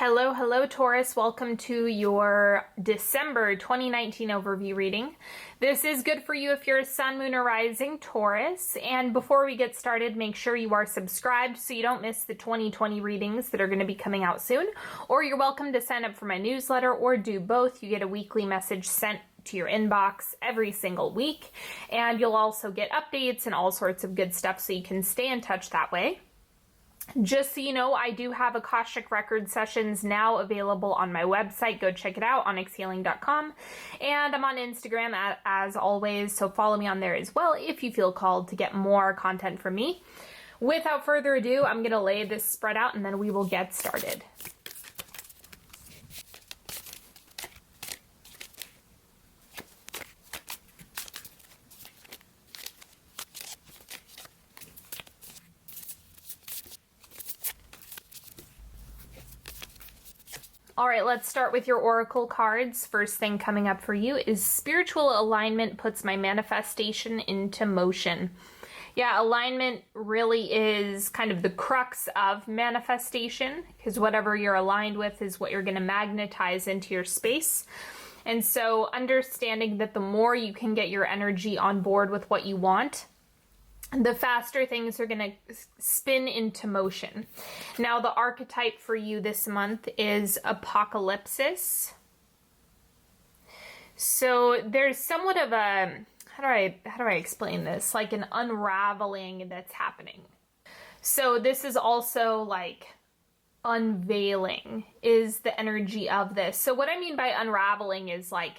Hello, hello, Taurus. Welcome to your December 2019 overview reading. This is good for you if you're a sun, moon, or rising Taurus. And before we get started, make sure you are subscribed so you don't miss the 2020 readings that are going to be coming out soon. Or you're welcome to sign up for my newsletter or do both. You get a weekly message sent to your inbox every single week. And you'll also get updates and all sorts of good stuff so you can stay in touch that way. Just so you know, I do have Akashic Record sessions now available on my website. Go check it out, onyxhealing.com. And I'm on Instagram as always, so follow me on there as well if you feel called to get more content from me. Without further ado, I'm going to lay this spread out and then we will get started. All right, let's start with your oracle cards. First thing coming up for you is spiritual alignment puts my manifestation into motion. Yeah, alignment really is kind of the crux of manifestation because whatever you're aligned with is what you're going to magnetize into your space. And so understanding that the more you can get your energy on board with what you want, the faster things are going to spin into motion. Now, the archetype for you this month is apocalypsis. So there's somewhat of a, how do I explain this? Like an unraveling that's happening. So this is also like unveiling is the energy of this. So what I mean by unraveling is like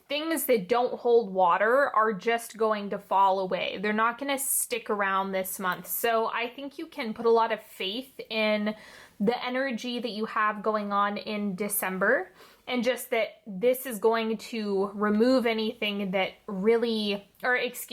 things that don't hold water are just going to fall away. They're not going to stick around this month. So I think you can put a lot of faith in the energy that you have going on in December, and just that this is going to remove anything that really, it's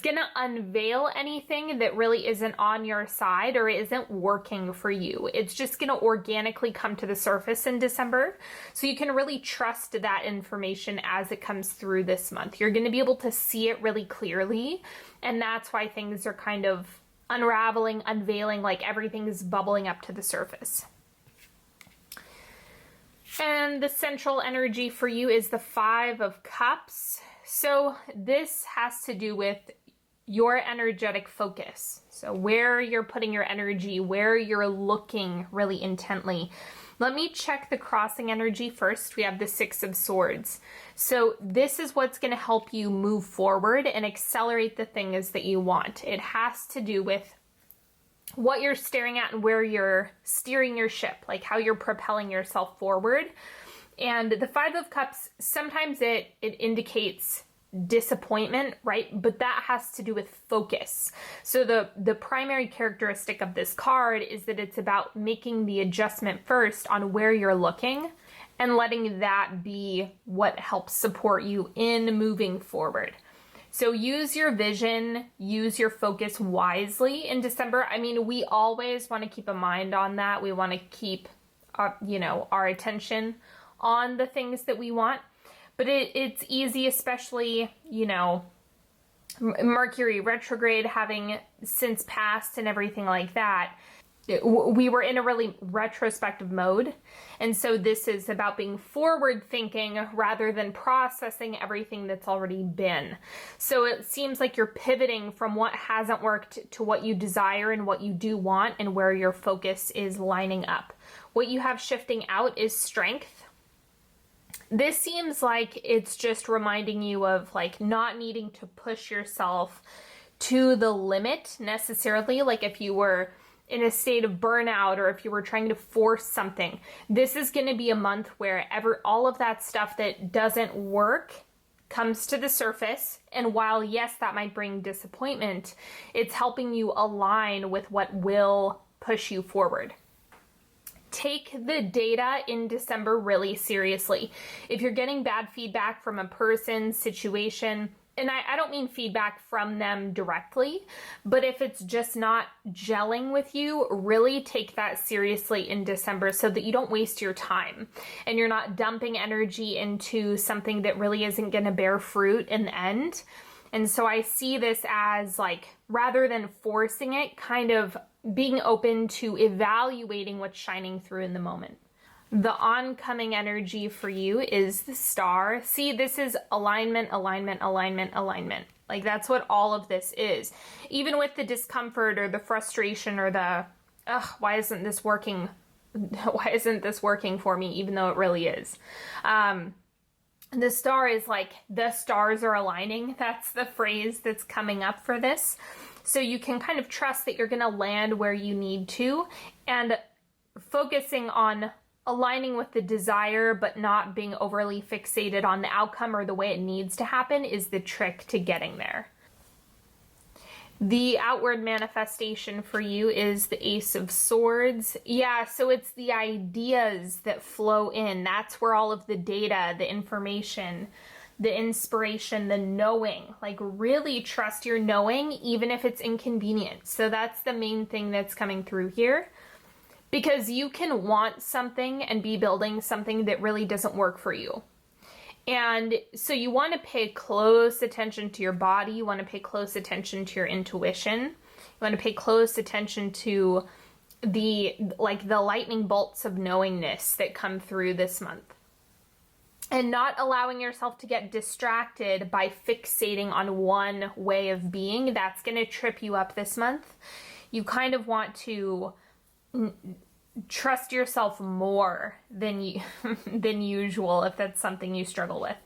going to unveil anything that really isn't on your side or isn't working for you. It's just going to organically come to the surface in December. So you can really trust that information as it comes through this month. You're going to be able to see it really clearly. And that's why things are kind of unraveling, unveiling, like everything is bubbling up to the surface. And the central energy for you is the Five of Cups. So this has to do with your energetic focus. So where you're putting your energy, where you're looking really intently. Let me check the crossing energy first. We have the Six of Swords. So this is what's going to help you move forward and accelerate the things that you want. It has to do with what you're staring at and where you're steering your ship, like how you're propelling yourself forward. And the Five of Cups, sometimes it indicates disappointment, right? But that has to do with focus. So the primary characteristic of this card is that it's about making the adjustment first on where you're looking and letting that be what helps support you in moving forward. So use your vision, use your focus wisely in December. I mean, we always want to keep a mind on that. We want to keep, our attention on the things that we want. But it's easy, especially, Mercury retrograde having since passed and everything like that. We were in a really retrospective mode. And so this is about being forward thinking rather than processing everything that's already been. So it seems like you're pivoting from what hasn't worked to what you desire and what you do want and where your focus is lining up. What you have shifting out is strength. This seems like it's just reminding you of like not needing to push yourself to the limit necessarily. Like if you were in a state of burnout or if you were trying to force something, this is going to be a month where all of that stuff that doesn't work comes to the surface. And while yes, that might bring disappointment, it's helping you align with what will push you forward. Take the data in December really seriously. If you're getting bad feedback from a person, situation, and I don't mean feedback from them directly, but if it's just not gelling with you, really take that seriously in December so that you don't waste your time and you're not dumping energy into something that really isn't going to bear fruit in the end. And so I see this as like, rather than forcing it, kind of being open to evaluating what's shining through in the moment. The oncoming energy for you is the Star. See, this is alignment, alignment, alignment, alignment. Like, that's what all of this is. Even with the discomfort or the frustration or the, ugh, why isn't this working? Why isn't this working for me? Even though it really is. The Star is like, the stars are aligning. That's the phrase that's coming up for this. So you can kind of trust that you're going to land where you need to, and focusing on aligning with the desire, but not being overly fixated on the outcome or the way it needs to happen is the trick to getting there. The outward manifestation for you is the Ace of Swords. Yeah, so it's the ideas that flow in. That's where all of the data, the information, the inspiration, the knowing, like really trust your knowing, even if it's inconvenient. So that's the main thing that's coming through here. Because you can want something and be building something that really doesn't work for you. And so you want to pay close attention to your body. You want to pay close attention to your intuition. You want to pay close attention to the lightning bolts of knowingness that come through this month. And not allowing yourself to get distracted by fixating on one way of being. That's going to trip you up this month. You kind of want to trust yourself more than usual if that's something you struggle with.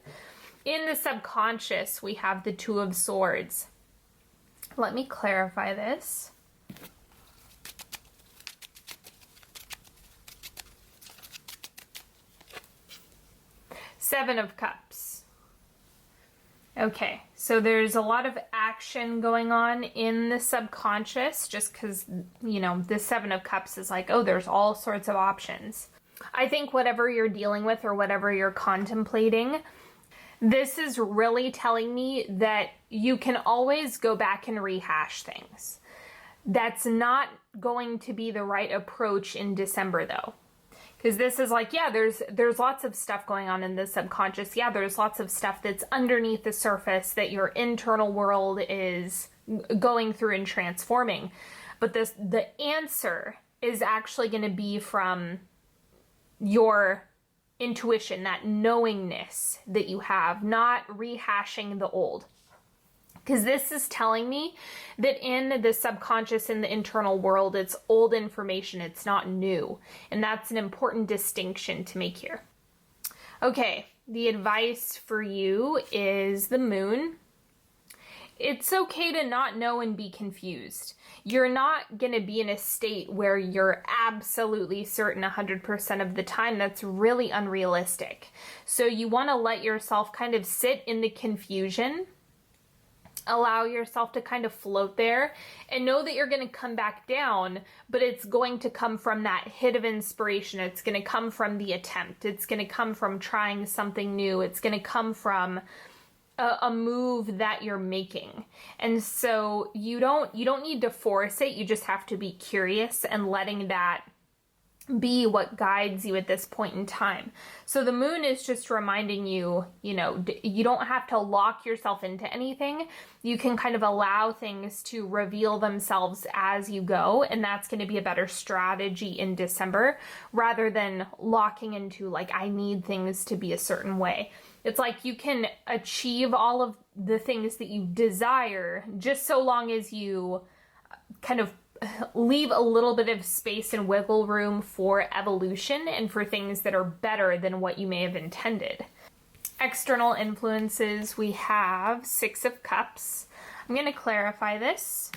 In the subconscious, we have the Two of Swords. Let me clarify this. Seven of Cups. Okay, so there's a lot of action going on in the subconscious just because, you know, the Seven of Cups is like, oh, there's all sorts of options. I think whatever you're dealing with or whatever you're contemplating, this is really telling me that you can always go back and rehash things. That's not going to be the right approach in December, though. Because this is like, yeah, there's lots of stuff going on in the subconscious. Yeah, there's lots of stuff that's underneath the surface that your internal world is going through and transforming. But the answer is actually going to be from your intuition, that knowingness that you have, not rehashing the old. Because this is telling me that in the subconscious, in the internal world, it's old information, it's not new. And that's an important distinction to make here. Okay, the advice for you is the Moon. It's okay to not know and be confused. You're not going to be in a state where you're absolutely certain 100% of the time. That's really unrealistic. So you want to let yourself kind of sit in the confusion. Allow yourself to kind of float there and know that you're going to come back down, but it's going to come from that hit of inspiration. It's going to come from the attempt. It's going to come from trying something new. It's going to come from a move that you're making. And so you don't need to force it. You just have to be curious and letting that be what guides you at this point in time. So the Moon is just reminding you, you know, you don't have to lock yourself into anything. You can kind of allow things to reveal themselves as you go, and that's going to be a better strategy in December rather than locking into like, I need things to be a certain way. It's like you can achieve all of the things that you desire just so long as you kind of leave a little bit of space and wiggle room for evolution and for things that are better than what you may have intended. External influences, we have Six of Cups. I'm going to clarify this.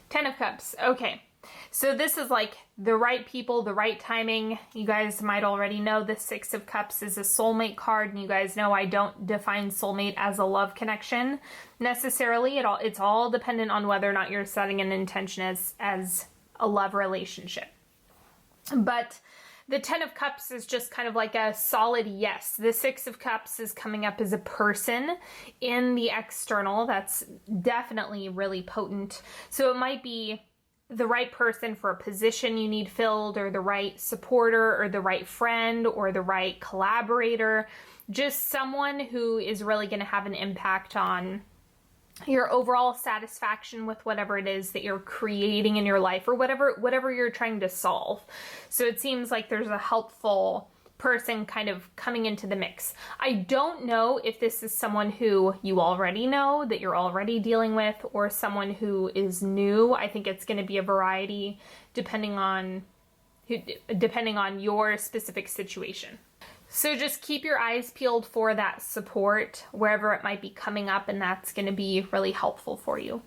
Ten of Cups. Okay. So this is like the right people, the right timing. You guys might already know the Six of Cups is a soulmate card, and you guys know I don't define soulmate as a love connection necessarily. It's all dependent on whether or not you're setting an intention as a love relationship. But the Ten of Cups is just kind of like a solid yes. The Six of Cups is coming up as a person in the external. That's definitely really potent. So it might be the right person for a position you need filled, or the right supporter, or the right friend, or the right collaborator. Just someone who is really going to have an impact on your overall satisfaction with whatever it is that you're creating in your life, or whatever you're trying to solve. So it seems like there's a helpful person kind of coming into the mix. I don't know if this is someone who you already know, that you're already dealing with, or someone who is new. I think it's going to be a variety depending on your specific situation. So just keep your eyes peeled for that support wherever it might be coming up, and that's going to be really helpful for you.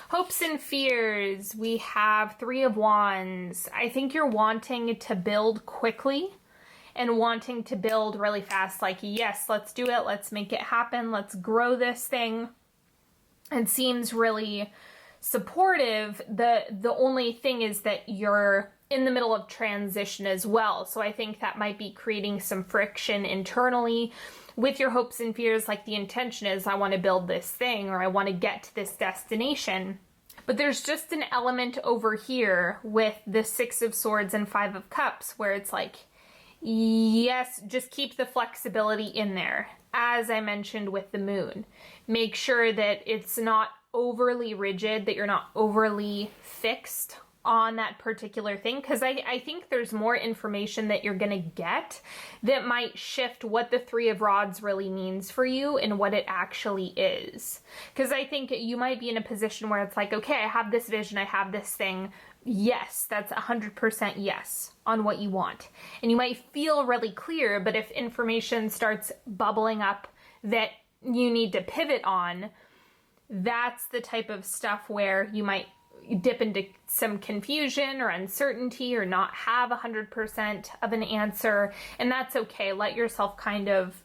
Hopes and fears, we have 3 of Wands. I think you're wanting to build quickly and wanting to build really fast, like, yes, let's do it, let's make it happen, let's grow this thing. It seems really supportive. The only thing is that you're in the middle of transition as well. So I think that might be creating some friction internally with your hopes and fears. Like, the intention is, I want to build this thing, or I want to get to this destination. But there's just an element over here with the 6 of Swords and 5 of Cups where it's like, yes, just keep the flexibility in there. As I mentioned with the moon, make sure that it's not overly rigid, that you're not overly fixed on that particular thing, because I think there's more information that you're going to get that might shift what the 3 of Rods really means for you and what it actually is. Because I think you might be in a position where it's like, okay, I have this vision, I have this thing. Yes, that's 100% yes on what you want. And you might feel really clear, but if information starts bubbling up that you need to pivot on, that's the type of stuff where you might dip into some confusion or uncertainty, or not have 100% of an answer. And that's okay. Let yourself kind of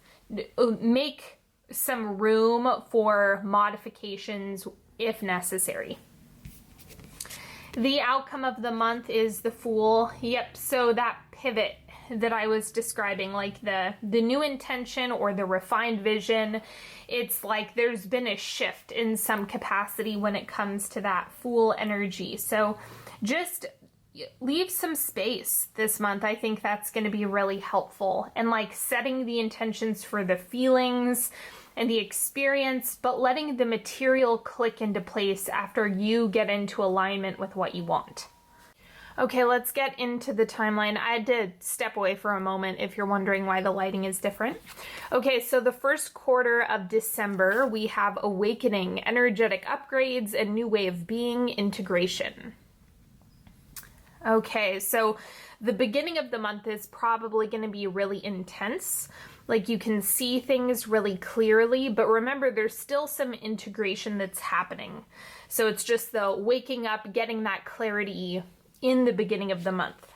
make some room for modifications if necessary. The outcome of the month is the Fool. Yep, so that pivot that I was describing, like the new intention or the refined vision, it's like there's been a shift in some capacity when it comes to that Fool energy. So just leave some space this month. I think that's going to be really helpful. And like setting the intentions for the feelings and the experience, but letting the material click into place after you get into alignment with what you want. Okay, let's get into the timeline. I had to step away for a moment if you're wondering why the lighting is different. Okay, so the first quarter of December, we have awakening, energetic upgrades, and new way of being, integration. Okay, so the beginning of the month is probably going to be really intense. Like, you can see things really clearly, but remember, there's still some integration that's happening. So it's just the waking up, getting that clarity in the beginning of the month.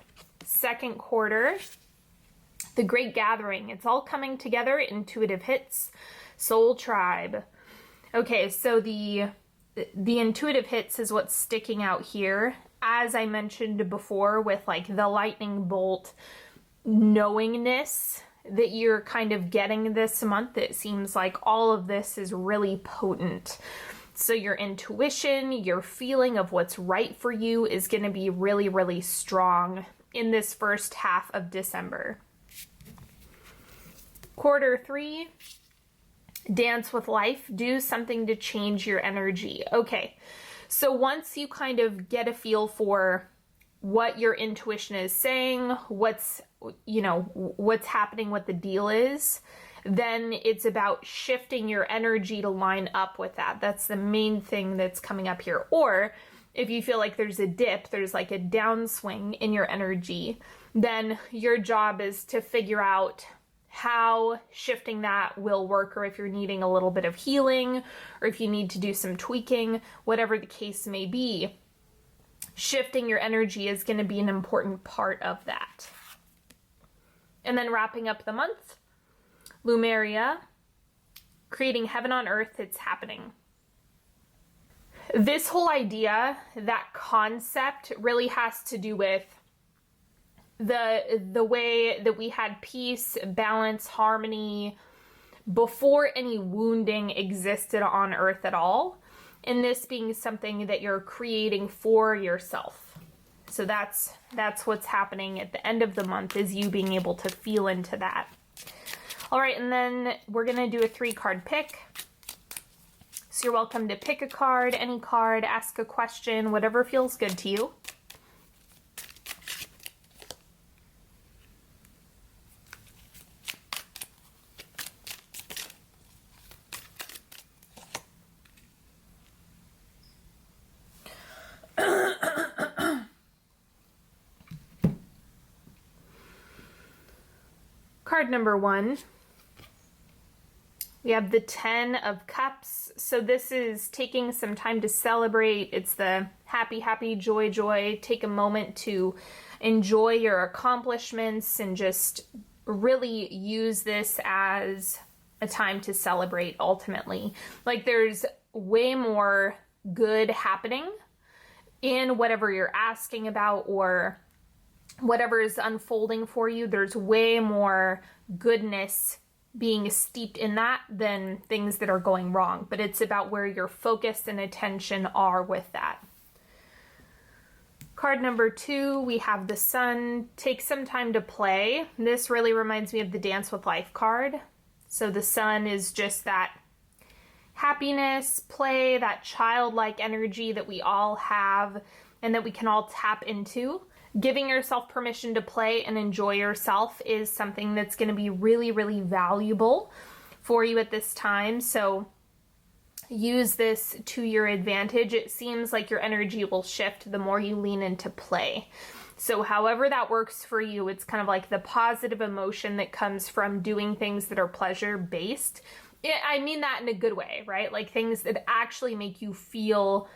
Second quarter, the Great Gathering. It's all coming together. Intuitive hits, Soul Tribe. Okay, so the intuitive hits is what's sticking out here. As I mentioned before, with like the lightning bolt knowingness that you're kind of getting this month, it seems like all of this is really potent. So your intuition, your feeling of what's right for you is going to be really, really strong in this first half of December. Quarter 3, dance with life. Do something to change your energy. Okay, so once you kind of get a feel for what your intuition is saying, what's happening, what the deal is, then it's about shifting your energy to line up with that. That's the main thing that's coming up here. Or if you feel like there's a dip, there's like a downswing in your energy, then your job is to figure out how shifting that will work, or if you're needing a little bit of healing, or if you need to do some tweaking, whatever the case may be, shifting your energy is going to be an important part of that. And then wrapping up the month, Lumeria, creating heaven on earth, it's happening. This whole idea, that concept, really has to do with the way that we had peace, balance, harmony before any wounding existed on earth at all. And this being something that you're creating for yourself. So that's what's happening at the end of the month, is you being able to feel into that. All right, and then we're going to do a 3-card pick. box. You're welcome to pick a card, any card, ask a question, whatever feels good to you. Card number 1, we have the 10 of Cups. So this is taking some time to celebrate. It's the happy, happy, joy, joy. Take a moment to enjoy your accomplishments and just really use this as a time to celebrate ultimately. Like there's way more good happening in whatever you're asking about or whatever is unfolding for you. There's way more goodness being steeped in that than things that are going wrong, but it's about where your focus and attention are with that. Card number 2, we have the Sun. Take some time to play. This really reminds me of the Dance with Life card. So the Sun is just that happiness, play, that childlike energy that we all have and that we can all tap into. Giving yourself permission to play and enjoy yourself is something that's going to be really, really valuable for you at this time. So use this to your advantage. It seems like your energy will shift the more you lean into play. So however that works for you, it's kind of like the positive emotion that comes from doing things that are pleasure-based. I mean that in a good way, right? Like things that actually make you feel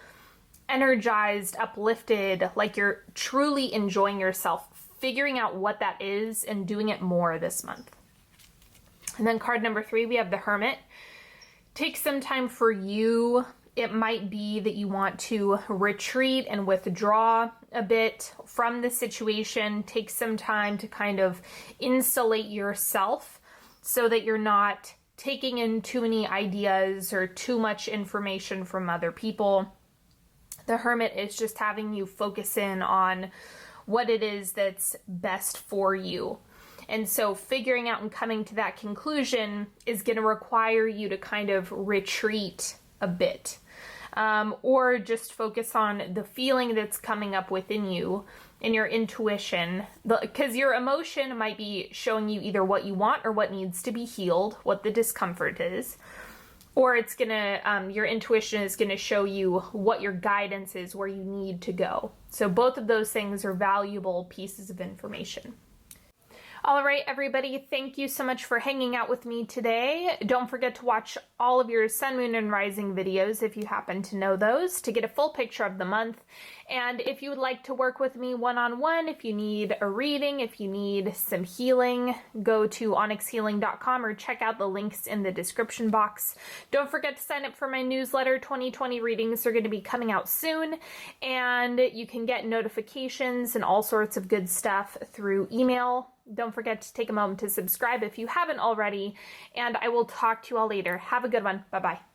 energized, uplifted, like you're truly enjoying yourself, figuring out what that is and doing it more this month. And then card number 3, we have the Hermit. Take some time for you. It might be that you want to retreat and withdraw a bit from the situation. Take some time to kind of insulate yourself so that you're not taking in too many ideas or too much information from other people. The Hermit is just having you focus in on what it is that's best for you. And so figuring out and coming to that conclusion is going to require you to kind of retreat a bit. Or just focus on the feeling that's coming up within you and your intuition. Because your emotion might be showing you either what you want or what needs to be healed, what the discomfort is. Or it's gonna, your intuition is gonna show you what your guidance is, where you need to go. So both of those things are valuable pieces of information. All right, everybody, thank you so much for hanging out with me today. Don't forget to watch all of your sun, moon, and rising videos if you happen to know those to get a full picture of the month. And if you would like to work with me one-on-one, if you need a reading, if you need some healing, go to onyxhealing.com or check out the links in the description box. Don't forget to sign up for my newsletter. 2020 readings are going to be coming out soon, and you can get notifications and all sorts of good stuff through email. Don't forget to take a moment to subscribe if you haven't already, and I will talk to you all later. Have a good one. Bye-bye.